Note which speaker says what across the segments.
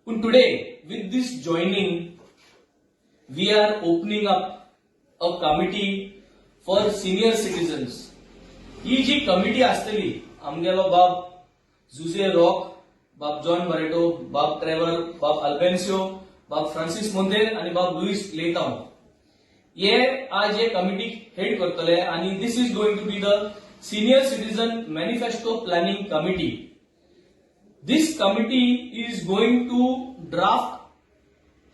Speaker 1: And today, with this joining, we are opening up a committee for senior citizens. ही जी committee असतली आमगेलो बाब जुजे रॉक, बाब जॉन बरेटो, बाब ट्रेवर, बाब अल्बेन्सियो, बाब फ्रांसिस मोंदेर आणि बाब लुईस लेटाउन. ये आज ये कमिटी हेड करतले आणि this is going to be the senior citizen manifesto planning committee. This committee is going to draft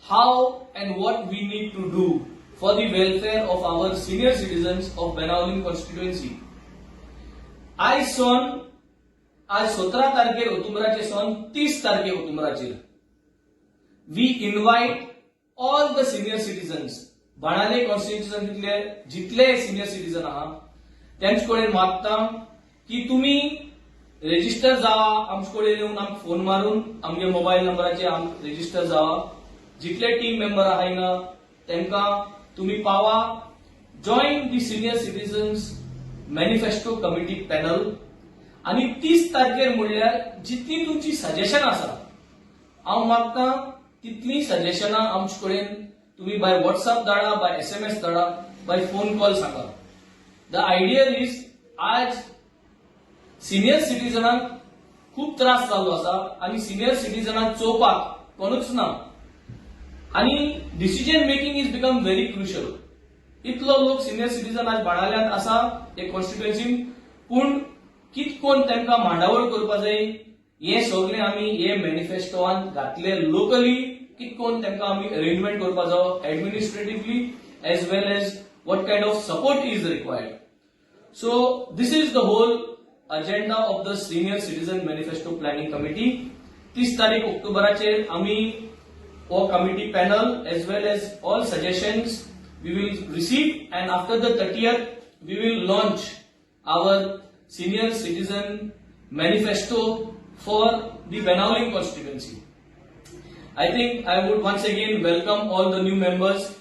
Speaker 1: how and what we need to do for the welfare of our senior citizens of Benaulim constituency. आज 17 तारखेर ओतुंबराचे सन 30 तारखे ओतुंबराचेर we invite all the senior citizens. बाणाले कॉन्स्टिट्युएन्सीतले जितले senior citizen आहात त्यांचे कडेन मागता की तुम्ही रेजिस्टर जावा, आमचे कडेन येवन आमकां फोन मारून आमगे मोबाईल नंबराचेर रेजिस्टर जावा. जितले टीम मेंबर आहात हिंगा तांकां तुम्ही पावा. Join the senior citizens manifesto committee panel. आणि 30 तारखेर म्हणल्यार जितली तुमची सजेशन आसा हांव मागता तितली सजेशनां आमचे कडेन तुम्ही बाय व्हॉट्सअप धाडा, बाय SMS धाडा, बाय फोन कॉल सांगा. द आयडिया इज आज सिनियर सिटीजनांक खूप त्रास चालू आसा आणि सिनियर सिटीजनांक चोवपाक कोणूच ना आणि decision making is become very crucial. इतलो लोक सिनियर सिटीजन आज बाणाल्यांत आसा एक कॉन्स्टिट्युएन्सीन, पूण कितकोन तांकां मांडावळ करपा जाय हे सगळे आमी हे मॅनिफेस्टोवान घातले. लोकली कितकोन तांकां आमी अरेंजमेंट करपा जावो administratively as well as what kind of support is required. So this is the whole agenda of the senior citizen manifesto planning committee. 30 तारीख ऑक्टोबराचेर आमी ओ committee panel as well as all suggestions we will receive, and after the 30th we will launch our senior citizen manifesto for the Benaulim constituency. I think I would once again welcome all the new members